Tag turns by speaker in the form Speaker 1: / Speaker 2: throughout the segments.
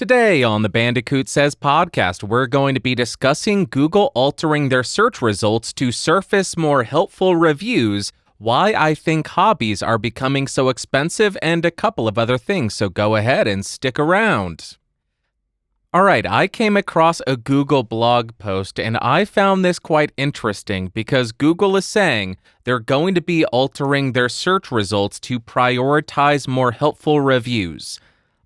Speaker 1: Today on the Bandicoot Says podcast, we're going to be discussing Google altering their search results to surface more helpful reviews, why I think hobbies are becoming so expensive, and a couple of other things, so go ahead and stick around. Alright, I came across a Google blog post and I found this quite interesting because Google is saying they're going to be altering their search results to prioritize more helpful reviews.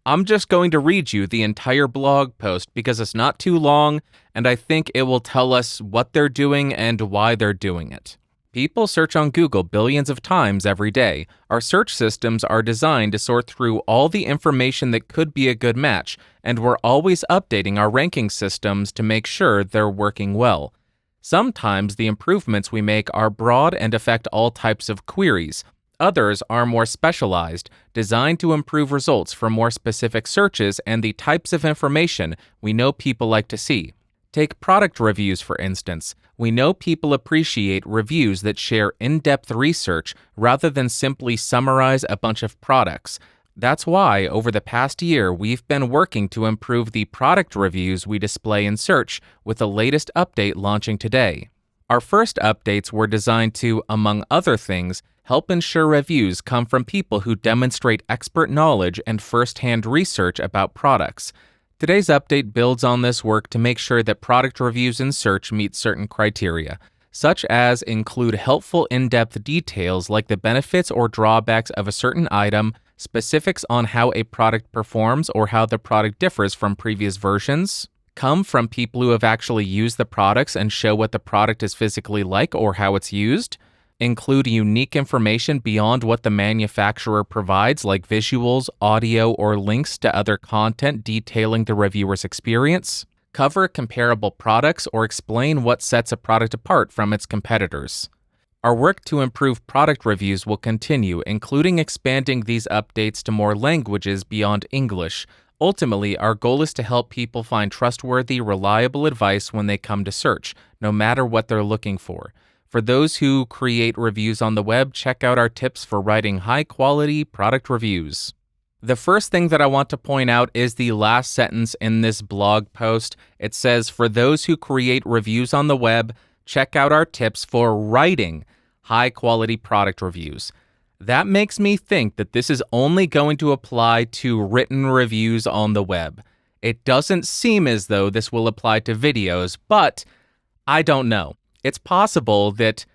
Speaker 1: I'm just going to read you the entire blog post because it's not too long and I think it will tell us what they're doing and why they're doing it. People search on Google billions of times every day. Our search systems are designed to sort through all the information that could be a good match, and we're always updating our ranking systems to make sure they're working well. Sometimes the improvements we make are broad and affect all types of queries. Others are more specialized, designed to improve results for more specific searches and the types of information we know people like to see. Take product reviews, for instance. We know people appreciate reviews that share in-depth research rather than simply summarize a bunch of products. That's why, over the past year, we've been working to improve the product reviews we display in search, with the latest update launching today. Our first updates were designed to, among other things, help ensure reviews come from people who demonstrate expert knowledge and first-hand research about products. Today's update builds on this work to make sure that product reviews in search meet certain criteria, such as include helpful in-depth details like the benefits or drawbacks of a certain item, specifics on how a product performs or how the product differs from previous versions, come from people who have actually used the products and show what the product is physically like or how it's used, include unique information beyond what the manufacturer provides like visuals, audio, or links to other content detailing the reviewer's experience, cover comparable products, or explain what sets a product apart from its competitors. Our work to improve product reviews will continue, including expanding these updates to more languages beyond English. Ultimately, our goal is to help people find trustworthy, reliable advice when they come to search, no matter what they're looking for. For those who create reviews on the web, check out our tips for writing high-quality product reviews. The first thing that I want to point out is the last sentence in this blog post. It says, for those who create reviews on the web, check out our tips for writing high-quality product reviews. That makes me think that this is only going to apply to written reviews on the web. It doesn't seem as though this will apply to videos, but I don't know. It's possible that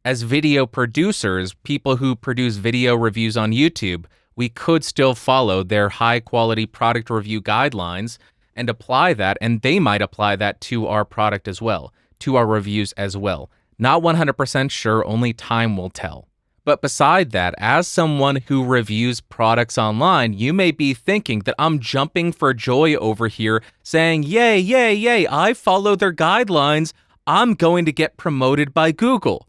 Speaker 1: as video producers, people who produce video reviews on YouTube, we could still follow their high-quality product review guidelines and apply that, and they might apply that to our product as well, to our reviews as well. Not 100% sure, only time will tell. But beside that, as someone who reviews products online, you may be thinking that I'm jumping for joy over here, saying, yay, yay, yay, I follow their guidelines, I'm going to get promoted by Google.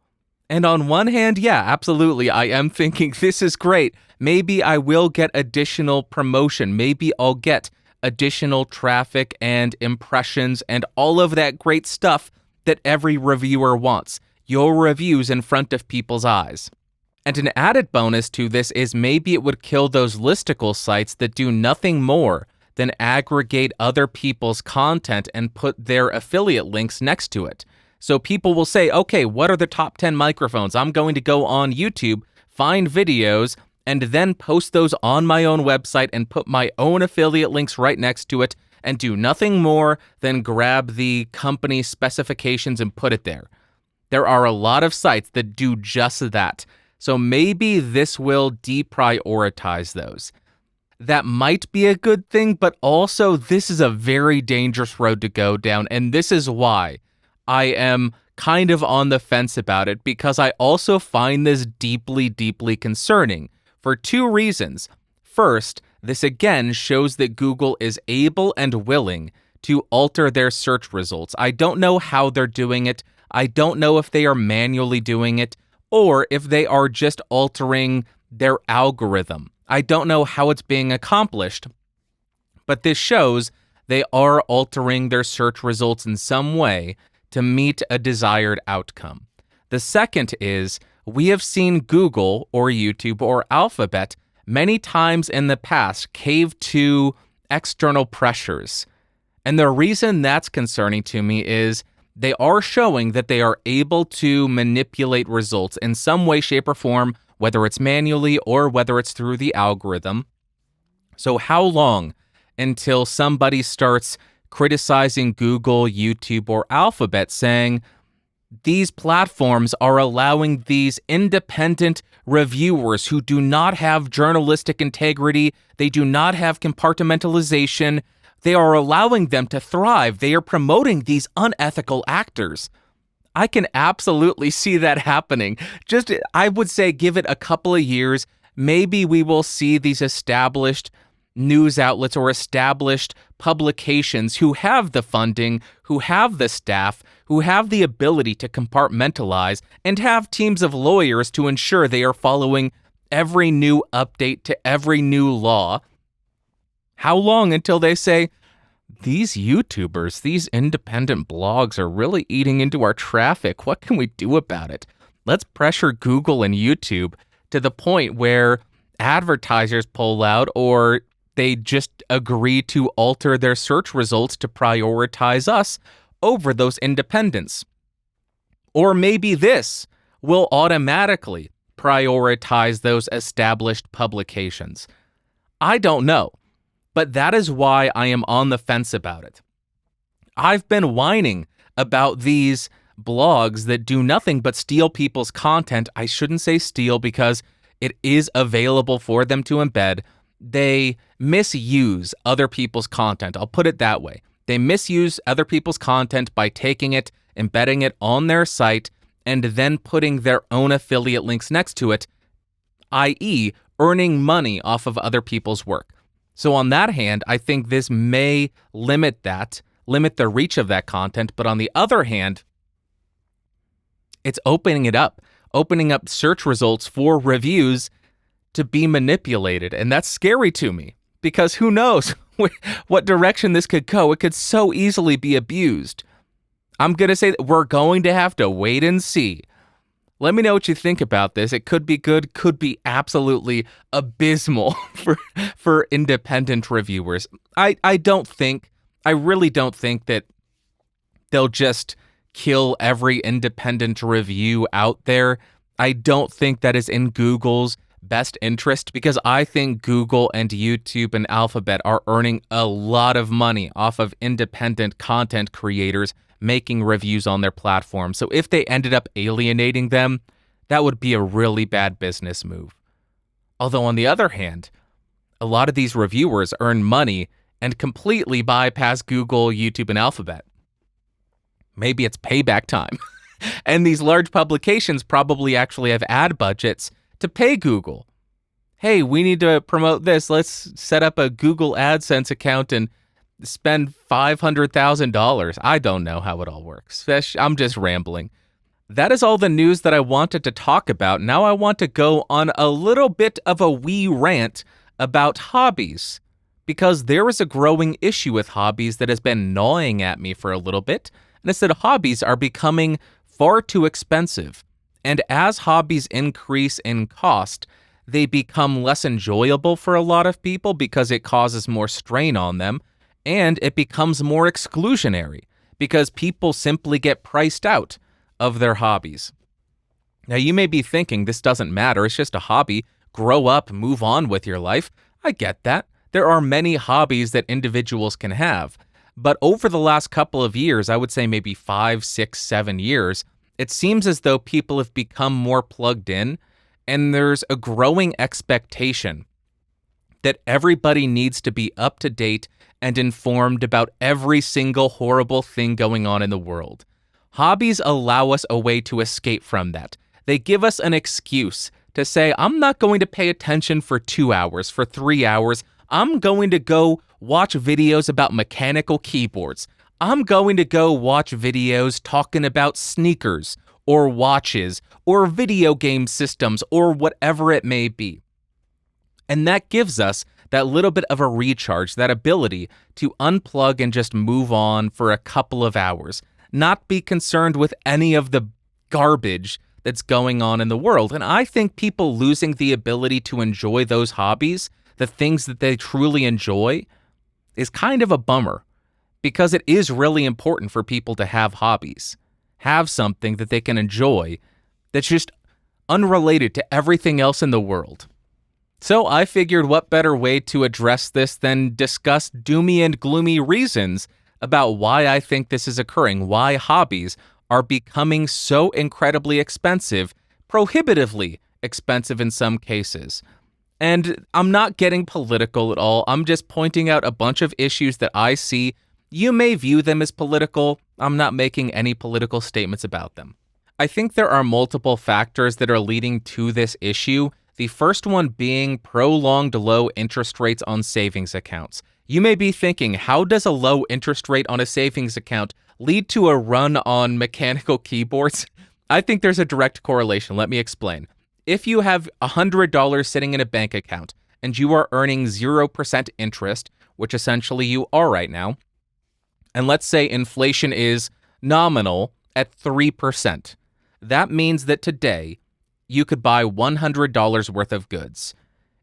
Speaker 1: And on one hand, yeah, absolutely, I am thinking this is great. Maybe I will get additional promotion. Maybe I'll get additional traffic and impressions and all of that great stuff that every reviewer wants. Your reviews in front of people's eyes. And an added bonus to this is maybe it would kill those listicle sites that do nothing more than aggregate other people's content and put their affiliate links next to it. So people will say, okay, what are the top 10 microphones? I'm going to go on YouTube, find videos, and then post those on my own website and put my own affiliate links right next to it and do nothing more than grab the company specifications and put it there. There are a lot of sites that do just that. So maybe this will deprioritize those. That might be a good thing, but also this is a very dangerous road to go down, and this is why I am kind of on the fence about it, because I also find this deeply, deeply concerning for two reasons. First, this again shows that Google is able and willing to alter their search results. I don't know how they're doing it. I don't know if they are manually doing it or if they are just altering their algorithm. I don't know how it's being accomplished, but this shows they are altering their search results in some way to meet a desired outcome. The second is, we have seen Google or YouTube or Alphabet many times in the past cave to external pressures. And the reason that's concerning to me is they are showing that they are able to manipulate results in some way, shape, or form, whether it's manually or whether it's through the algorithm. So how long until somebody starts criticizing Google, YouTube, or Alphabet, saying these platforms are allowing these independent reviewers who do not have journalistic integrity, they do not have compartmentalization, they are allowing them to thrive, they are promoting these unethical actors? I can absolutely see that happening. Just, I would say, give it a couple of years. Maybe we will see these established news outlets or established publications who have the funding, who have the staff, who have the ability to compartmentalize and have teams of lawyers to ensure they are following every new update to every new law. How long until they say, these YouTubers, these independent blogs are really eating into our traffic. What can we do about it? Let's pressure Google and YouTube to the point where advertisers pull out or they just agree to alter their search results to prioritize us over those independents. Or maybe this will automatically prioritize those established publications. I don't know. But that is why I am on the fence about it. I've been whining about these blogs that do nothing but steal people's content. I shouldn't say steal because it is available for them to embed. They misuse other people's content. I'll put it that way. They misuse other people's content by taking it, embedding it on their site, and then putting their own affiliate links next to it, i.e., earning money off of other people's work. So on that hand, I think this may limit the reach of that content. But on the other hand, it's opening up search results for reviews to be manipulated. And that's scary to me because who knows what direction this could go. It could so easily be abused. I'm going to say that we're going to have to wait and see. Let me know what you think about this. It could be good, could be absolutely abysmal for independent reviewers. I really don't think that they'll just kill every independent review out there. I don't think that is in Google's best interest because I think Google and YouTube and Alphabet are earning a lot of money off of independent content creators making reviews on their platform. So if they ended up alienating them, that would be a really bad business move. Although on the other hand, a lot of these reviewers earn money and completely bypass Google, YouTube, and Alphabet. Maybe it's payback time. And these large publications probably actually have ad budgets to pay Google. Hey, we need to promote this. Let's set up a Google AdSense account and spend $500,000. I don't know how it all works. I'm just rambling. That is all the news that I wanted to talk about. Now I want to go on a little bit of a wee rant about hobbies, because there is a growing issue with hobbies that has been gnawing at me for a little bit, and it's that hobbies are becoming far too expensive. And as hobbies increase in cost, they become less enjoyable for a lot of people because it causes more strain on them. And it becomes more exclusionary because people simply get priced out of their hobbies. Now, you may be thinking this doesn't matter. It's just a hobby. Grow up, move on with your life. I get that. There are many hobbies that individuals can have. But over the last couple of years, I would say maybe 5, 6, 7 years, it seems as though people have become more plugged in, and there's a growing expectation that everybody needs to be up to date and informed about every single horrible thing going on in the world. Hobbies allow us a way to escape from that. They give us an excuse to say, I'm not going to pay attention for 2 hours, for 3 hours. I'm going to go watch videos about mechanical keyboards. I'm going to go watch videos talking about sneakers or watches or video game systems or whatever it may be. And that gives us that little bit of a recharge, that ability to unplug and just move on for a couple of hours, not be concerned with any of the garbage that's going on in the world. And I think people losing the ability to enjoy those hobbies, the things that they truly enjoy, is kind of a bummer because it is really important for people to have hobbies, have something that they can enjoy that's just unrelated to everything else in the world. So I figured what better way to address this than discuss doomy and gloomy reasons about why I think this is occurring, why hobbies are becoming so incredibly expensive, prohibitively expensive in some cases. And I'm not getting political at all. I'm just pointing out a bunch of issues that I see. You may view them as political. I'm not making any political statements about them. I think there are multiple factors that are leading to this issue. The first one being prolonged low interest rates on savings accounts. You may be thinking, how does a low interest rate on a savings account lead to a run on mechanical keyboards? I think there's a direct correlation. Let me explain. If you have $100 sitting in a bank account and you are earning 0% interest, which essentially you are right now, and let's say inflation is nominal at 3%, that means that today you could buy $100 worth of goods.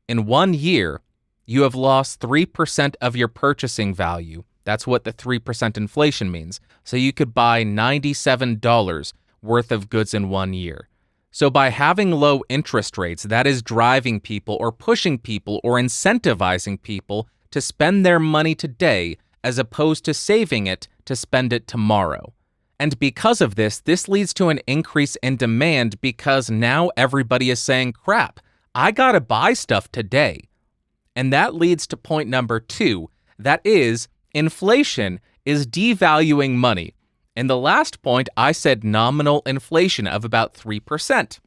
Speaker 1: In 1 year, you have lost 3% of your purchasing value. That's what the 3% inflation means. So you could buy $97 worth of goods in 1 year. So by having low interest rates, that is driving people or pushing people or incentivizing people to spend their money today as opposed to saving it to spend it tomorrow. And because of this leads to an increase in demand because now everybody is saying, crap, I gotta buy stuff today. And that leads to point number 2, that is, inflation is devaluing money. In the last point, I said nominal inflation of about 3%.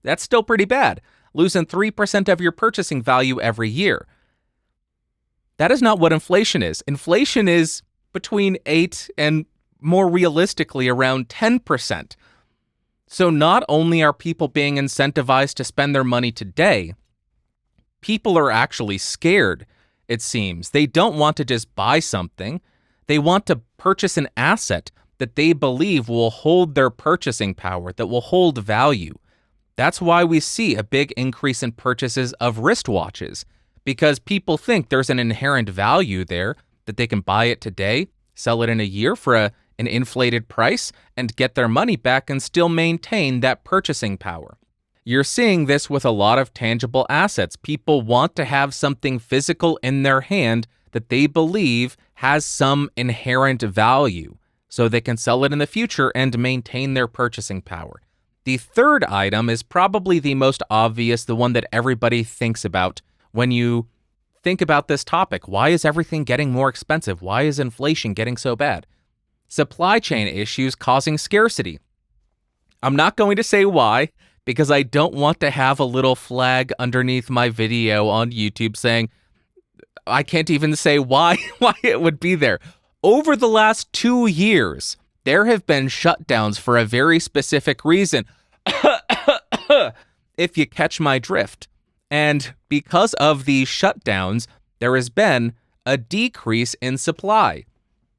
Speaker 1: That's still pretty bad, losing 3% of your purchasing value every year. That is not what inflation is. Inflation is between 8 and more realistically around 10%. So not only are people being incentivized to spend their money today, people are actually scared, it seems. They don't want to just buy something. They want to purchase an asset that they believe will hold their purchasing power, that will hold value. That's why we see a big increase in purchases of wristwatches, because people think there's an inherent value there, that they can buy it today, sell it in a year for an inflated price, and get their money back and still maintain that purchasing power. You're seeing this with a lot of tangible assets. People want to have something physical in their hand that they believe has some inherent value, so they can sell it in the future and maintain their purchasing power. The third item is probably the most obvious, the one that everybody thinks about when you think about this topic. Why is everything getting more expensive? Why is inflation getting so bad? Supply chain issues causing scarcity. I'm not going to say why, because I don't want to have a little flag underneath my video on YouTube saying, I can't even say why it would be there. Over the last 2 years, there have been shutdowns for a very specific reason, if you catch my drift. And because of these shutdowns, there has been a decrease in supply.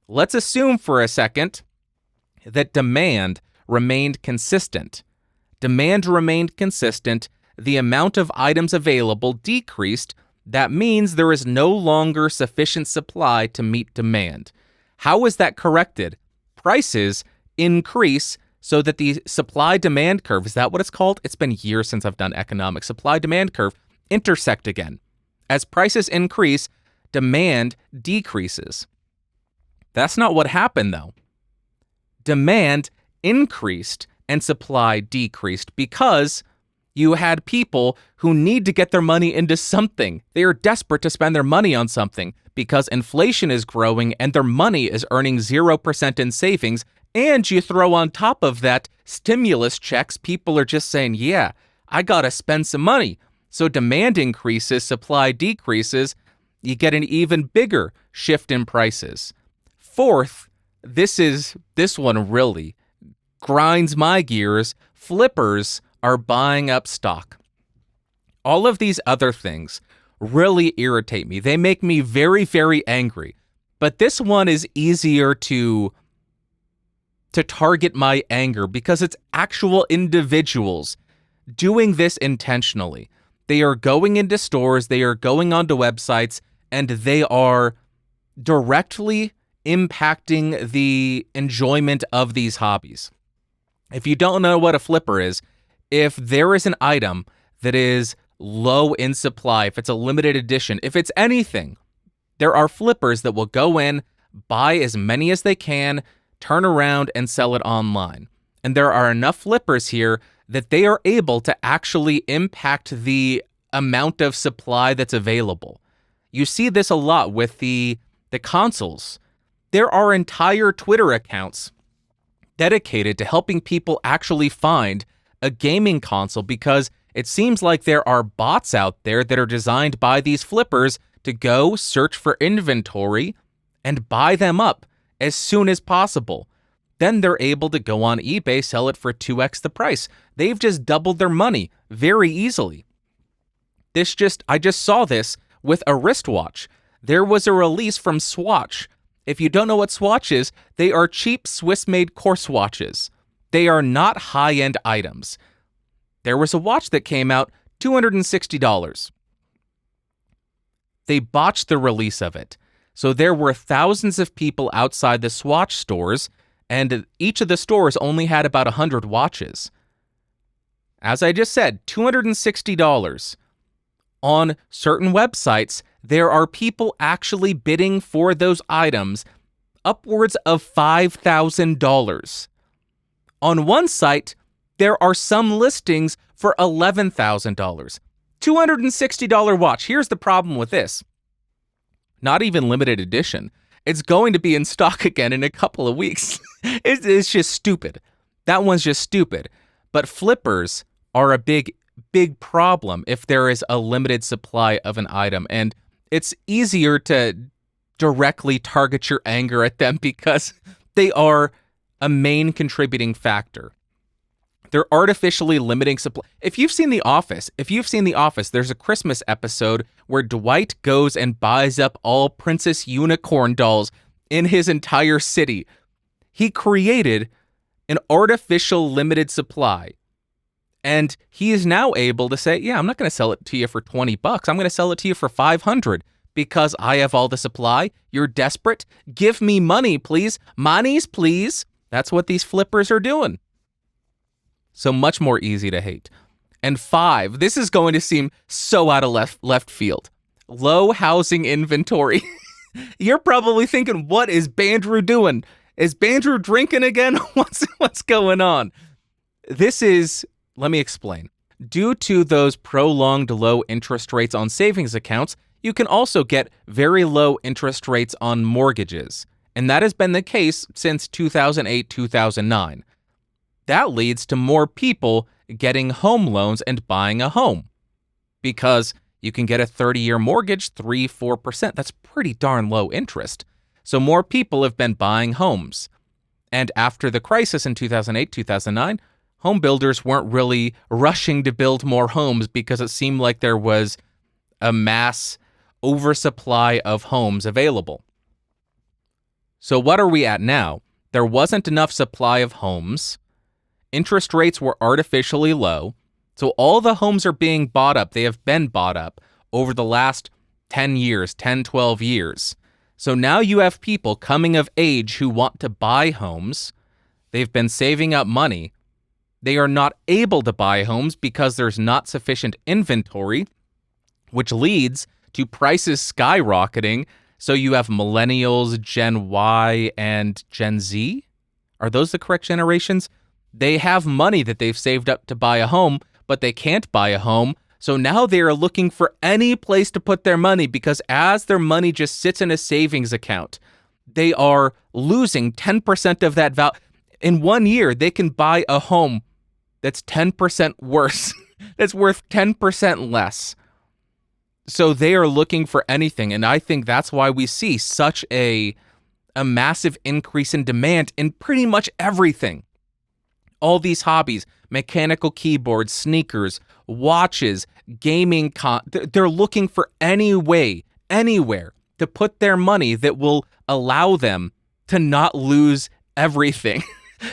Speaker 1: Let's assume for a second that demand remained consistent. Demand remained consistent, the amount of items available decreased. That means there is no longer sufficient supply to meet demand. How is that corrected? Prices increase so that the supply-demand curve, is that what it's called? It's been years since I've done economics. Supply-demand curve intersect again. As prices increase, demand decreases. That's not what happened, though. Demand increased and supply decreased because you had people who need to get their money into something. They are desperate to spend their money on something because inflation is growing and their money is earning 0% in savings. And you throw on top of that stimulus checks. People are just saying, yeah, I gotta spend some money. So demand increases, supply decreases. You get an even bigger shift in prices. Fourth, this one really grinds my gears. Flippers are buying up stock. All of these other things really irritate me. They make me very, very angry. But this one is easier to target my anger because it's actual individuals doing this intentionally. They are going into stores, they are going onto websites, and they are directly impacting the enjoyment of these hobbies. If you don't know what a flipper is, if there is an item that is low in supply, if it's a limited edition, if it's anything, there are flippers that will go in, buy as many as they can, turn around and sell it online. And there are enough flippers here that they are able to actually impact the amount of supply that's available. You see this a lot with the consoles. There are entire Twitter accounts dedicated to helping people actually find a gaming console because it seems like there are bots out there that are designed by these flippers to go search for inventory and buy them up as soon as possible. Then they're able to go on eBay, sell it for 2x the price. They've just doubled their money very easily. I just saw this with a wristwatch. There was a release from Swatch. If you don't know what Swatch is, they are cheap Swiss-made course watches. They are not high-end items. There was a watch that came out, $260. They botched the release of it. So there were thousands of people outside the Swatch stores, and each of the stores only had about 100 watches. As I just said, $260. On certain websites, there are people actually bidding for those items upwards of $5,000. On one site, there are some listings for $11,000. $260 watch. Here's the problem with this. Not even limited edition. It's going to be in stock again in a couple of weeks. It's just stupid. That one's just stupid. But flippers are a big problem if there is a limited supply of an item. And it's easier to directly target your anger at them because they are a main contributing factor. They're artificially limiting supply. If you've seen The Office, there's a Christmas episode where Dwight goes and buys up all Princess Unicorn dolls in his entire city. He created an artificial limited supply. And he is now able to say, yeah, I'm not going to sell it to you for $20. I'm going to sell it to you for $500 because I have all the supply. You're desperate. Give me money, please. Monies, please. That's what these flippers are doing. So much more easy to hate. And 5, this is going to seem so out of left field. Low housing inventory. You're probably thinking, what is Bandrew doing? Is Bandrew drinking again? What's going on? Let me explain. Due to those prolonged low interest rates on savings accounts, you can also get very low interest rates on mortgages. And that has been the case since 2008, 2009. That leads to more people getting home loans and buying a home because you can get a 30-year mortgage, 3-4%. That's pretty darn low interest. So more people have been buying homes. And after the crisis in 2008, 2009, home builders weren't really rushing to build more homes because it seemed like there was a mass oversupply of homes available. So what are we at now? There wasn't enough supply of homes. Interest rates were artificially low, so all the homes are being bought up. They have been bought up over the last 10 years, 10, 12 years. So now you have people coming of age who want to buy homes. They've been saving up money. They are not able to buy homes because there's not sufficient inventory, which leads to prices skyrocketing. So you have millennials, Gen Y, and Gen Z. Are those the correct generations? They have money that they've saved up to buy a home, but they can't buy a home. So now they are looking for any place to put their money because as their money just sits in a savings account, they are losing 10% of that value. In 1 year, they can buy a home that's 10% worse. That's worth 10% less. So they are looking for anything. And I think that's why we see such a massive increase in demand in pretty much everything. All these hobbies, mechanical keyboards, sneakers, watches, gaming, they're looking for any way, anywhere to put their money that will allow them to not lose everything.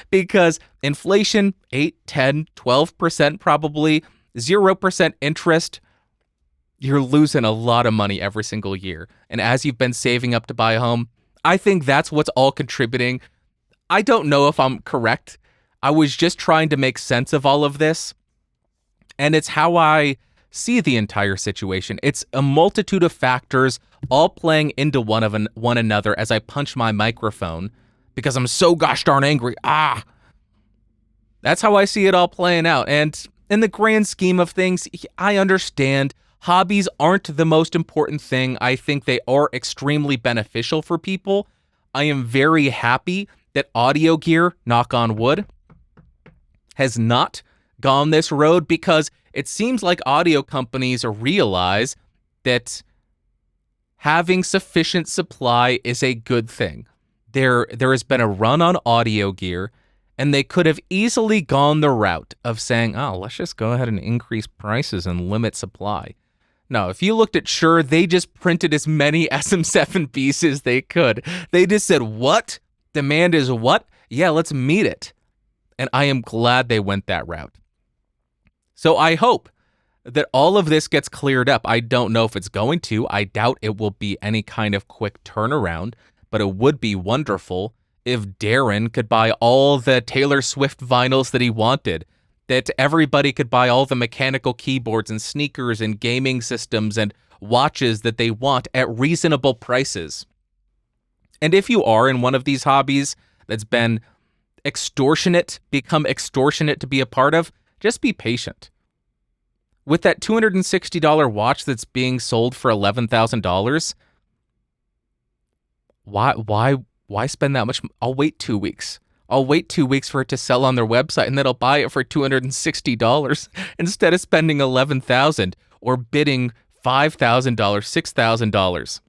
Speaker 1: Because inflation, 8, 10, 12% probably, 0% interest, you're losing a lot of money every single year. And as you've been saving up to buy a home, I think that's what's all contributing. I don't know if I'm correct. I was just trying to make sense of all of this. And it's how I see the entire situation. It's a multitude of factors all playing into one another as I punch my microphone because I'm so gosh darn angry. That's how I see it all playing out. And in the grand scheme of things, I understand hobbies aren't the most important thing. I think they are extremely beneficial for people. I am very happy that audio gear, knock on wood, has not gone this road because it seems like audio companies realize that having sufficient supply is a good thing. There has been a run on audio gear, and they could have easily gone the route of saying, oh, let's just go ahead and increase prices and limit supply. No, if you looked at Shure, they just printed as many SM7Bs as they could. They just said, what? Demand is what? Yeah, let's meet it. And I am glad they went that route. So I hope that all of this gets cleared up. I don't know if it's going to. I doubt it will be any kind of quick turnaround, but it would be wonderful if Darren could buy all the Taylor Swift vinyls that he wanted, that everybody could buy all the mechanical keyboards and sneakers and gaming systems and watches that they want at reasonable prices. And if you are in one of these hobbies that's been become extortionate to be a part of, just be patient. With that $260 watch that's being sold for $11,000, why spend that much? I'll wait 2 weeks. I'll wait 2 weeks for it to sell on their website, and then I'll buy it for $260 instead of spending $11,000 or bidding $5,000, $6,000.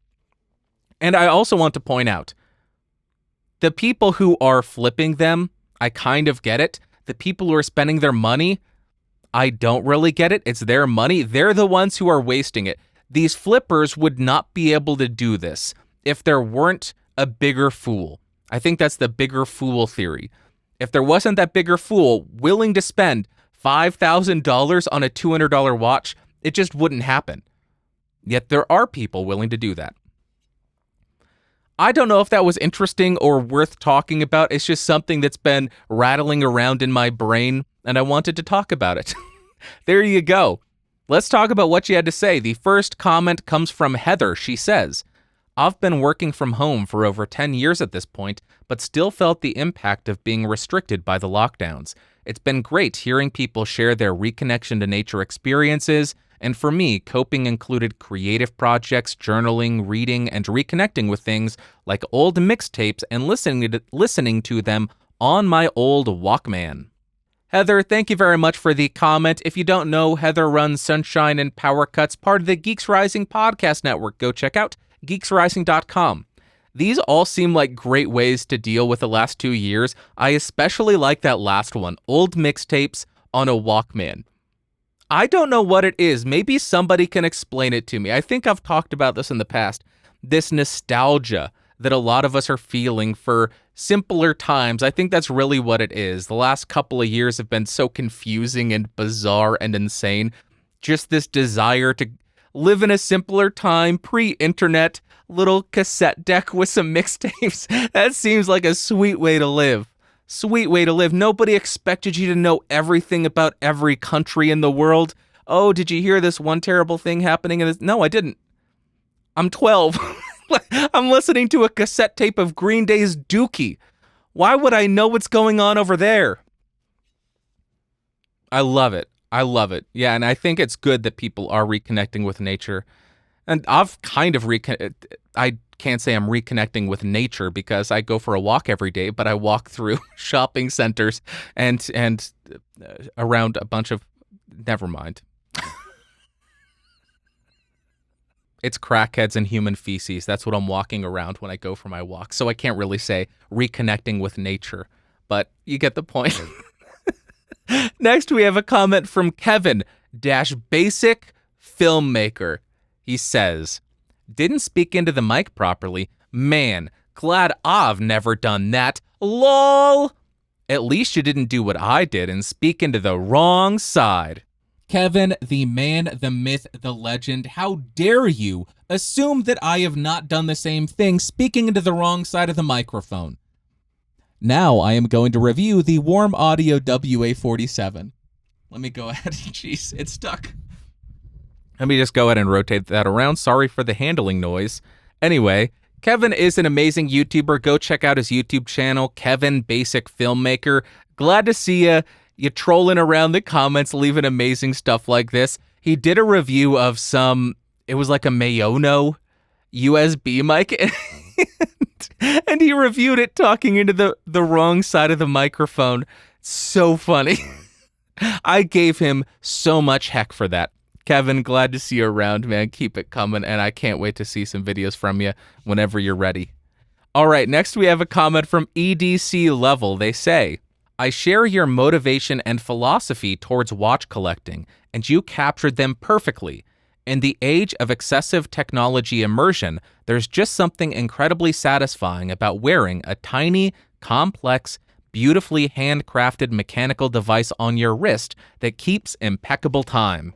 Speaker 1: And I also want to point out, the people who are flipping them, I kind of get it. The people who are spending their money, I don't really get it. It's their money. They're the ones who are wasting it. These flippers would not be able to do this if there weren't a bigger fool. I think that's the bigger fool theory. If there wasn't that bigger fool willing to spend $5,000 on a $200 watch, it just wouldn't happen. Yet there are people willing to do that. I don't know if that was interesting or worth talking about. It's just something that's been rattling around in my brain, and I wanted to talk about it. There you go. Let's talk about what you had to say. The first comment comes from Heather. She says, I've been working from home for over 10 years at this point, but still felt the impact of being restricted by the lockdowns. It's been great hearing people share their reconnection to nature experiences, and for me, coping included creative projects, journaling, reading, and reconnecting with things like old mixtapes and listening to them on my old Walkman. Heather, thank you very much for the comment. If you don't know, Heather runs Sunshine and Power Cuts, part of the Geeks Rising podcast network. Go check out geeksrising.com. These all seem like great ways to deal with the last 2 years. I especially like that last one, old mixtapes on a Walkman. I don't know what it is. Maybe somebody can explain it to me. I think I've talked about this in the past. This nostalgia that a lot of us are feeling for simpler times. I think that's really what it is. The last couple of years have been so confusing and bizarre and insane. Just this desire to live in a simpler time, pre-internet, little cassette deck with some mixtapes. That seems like a sweet way to live. Sweet way to live. Nobody expected you to know everything about every country in the world. Oh, did you hear this one terrible thing happening in this? No, I didn't. I'm 12. I'm listening to a cassette tape of Green Day's Dookie. Why would I know what's going on over there? I love it. I love it. Yeah, and I think it's good that people are reconnecting with nature. And I've kind of I can't say I'm reconnecting with nature because I go for a walk every day, but I walk through shopping centers and around a bunch of... Never mind. It's crackheads and human feces. That's what I'm walking around when I go for my walk. So I can't really say reconnecting with nature, but you get the point. Next, we have a comment from Kevin Basic Filmmaker. He says, didn't speak into the mic properly. Man, glad I've never done that. LOL. At least you didn't do what I did and speak into the wrong side. Kevin, the man, the myth, the legend, how dare you assume that I have not done the same thing speaking into the wrong side of the microphone? Now I am going to review the Warm Audio WA-47. Let me go ahead. Jeez, it's stuck. Let me just go ahead and rotate that around. Sorry for the handling noise. Anyway, Kevin is an amazing YouTuber. Go check out his YouTube channel, Kevin Basic Filmmaker. Glad to see you. You trolling around the comments, leaving amazing stuff like this. He did a review of it was like a Mayono USB mic, and he reviewed it talking into the wrong side of the microphone. So funny. I gave him so much heck for that. Kevin, glad to see you around, man. Keep it coming, and I can't wait to see some videos from you whenever you're ready. All right, next we have a comment from EDC Level. They say, I share your motivation and philosophy towards watch collecting, and you captured them perfectly. In the age of excessive technology immersion, there's just something incredibly satisfying about wearing a tiny, complex, beautifully handcrafted mechanical device on your wrist that keeps impeccable time.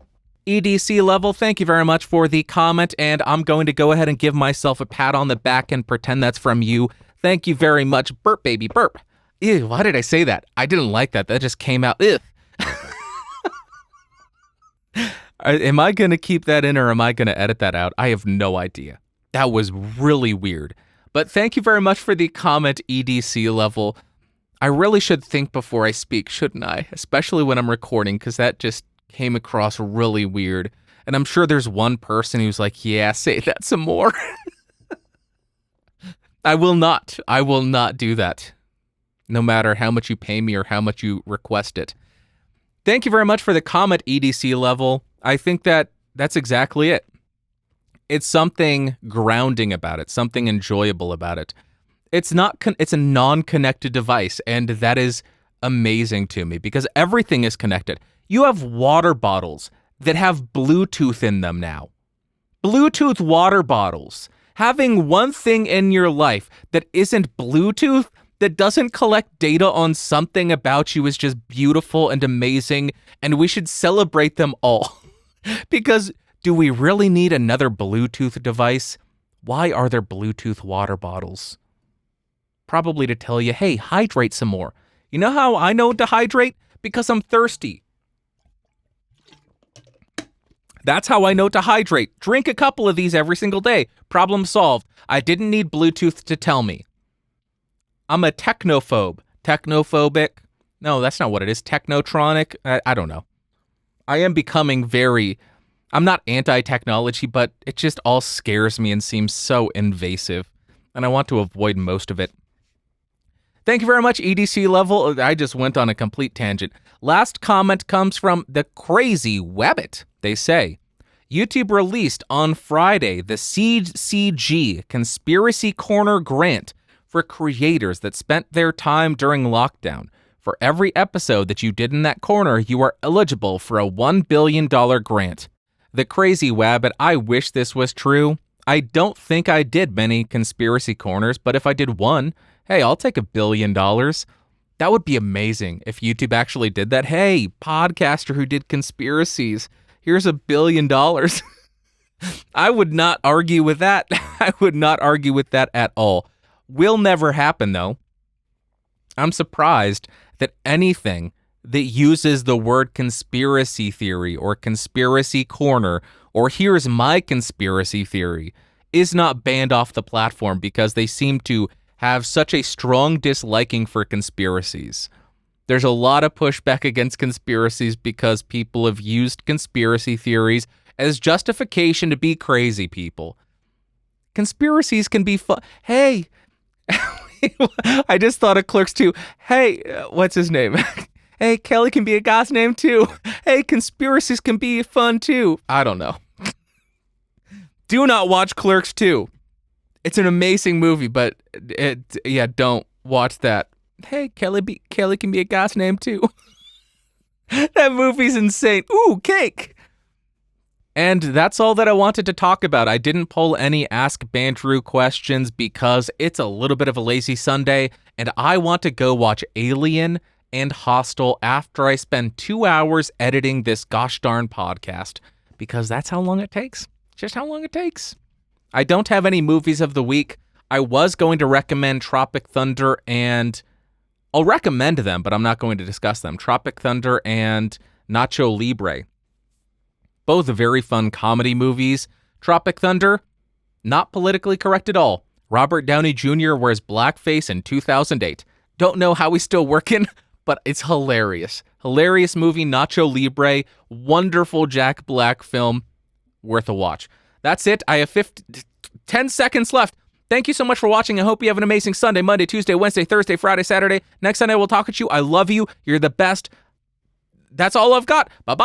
Speaker 1: EDC Level, thank you very much for the comment, and I'm going to go ahead and give myself a pat on the back and pretend that's from you. Thank you very much. Burp, baby, burp. Ew, why did I say that? I didn't like that. That just came out. Ew. Am I going to keep that in or am I going to edit that out? I have no idea. That was really weird. But thank you very much for the comment, EDC Level. I really should think before I speak, shouldn't I? Especially when I'm recording, because that just came across really weird. And I'm sure there's one person who's like, yeah, say that some more. I will not do that. No matter how much you pay me or how much you request it. Thank you very much for the comment, EDC Level. I think that's exactly it. It's something grounding about it, something enjoyable about it. It's a non-connected device, and that is amazing to me because everything is connected. You have water bottles that have Bluetooth in them now. Bluetooth water bottles. Having one thing in your life that isn't Bluetooth, that doesn't collect data on something about you is just beautiful and amazing, and we should celebrate them all. Because do we really need another Bluetooth device? Why are there Bluetooth water bottles? Probably to tell you, hey, hydrate some more. You know how I know to hydrate? Because I'm thirsty. That's how I know to hydrate. Drink a couple of these every single day. Problem solved. I didn't need Bluetooth to tell me. I'm a technophobe. Technophobic? No, that's not what it is. Technotronic? I don't know. I am becoming I'm not anti-technology, but it just all scares me and seems so invasive, and I want to avoid most of it. Thank you very much, EDC Level. I just went on a complete tangent. Last comment comes from the Crazy Wabbit. They say, YouTube released on Friday the CCG Conspiracy Corner grant for creators that spent their time during lockdown. For every episode that you did in that corner, you are eligible for a $1 billion grant. The Crazy Wabbit, I wish this was true. I don't think I did many conspiracy corners, but if I did one, hey, I'll take $1 billion. That would be amazing if YouTube actually did that. Hey, podcaster who did conspiracies, here's $1 billion. I would not argue with that. I would not argue with that at all. Will never happen, though. I'm surprised that anything that uses the word conspiracy theory or conspiracy corner or here's my conspiracy theory is not banned off the platform because they seem to have such a strong disliking for conspiracies. There's a lot of pushback against conspiracies because people have used conspiracy theories as justification to be crazy people. Conspiracies can be fun. Hey, I just thought of Clerks 2. Hey, what's his name? Hey, Kelly can be a guy's name too. Hey, conspiracies can be fun too. I don't know. Do not watch Clerks 2. It's an amazing movie, but don't watch that. Hey, Kelly can be a guy's name too. That movie's insane. Ooh, cake. And that's all that I wanted to talk about. I didn't pull any Ask Bandrew questions because it's a little bit of a lazy Sunday, and I want to go watch Alien and hostile after I spend 2 hours editing this gosh darn podcast, because that's how long it takes. Just how long it takes. I don't have any movies of the week. I was going to recommend Tropic Thunder, and I'll recommend them, but I'm not going to discuss them. Tropic Thunder and Nacho Libre. Both very fun comedy movies. Tropic Thunder, not politically correct at all. Robert Downey Jr. wears blackface in 2008. Don't know how he's still working, but it's hilarious. Hilarious movie, Nacho Libre. Wonderful Jack Black film. Worth a watch. That's it. I have 10 seconds left. Thank you so much for watching. I hope you have an amazing Sunday, Monday, Tuesday, Wednesday, Thursday, Friday, Saturday. Next Sunday, we'll talk at you. I love you. You're the best. That's all I've got. Bye-bye.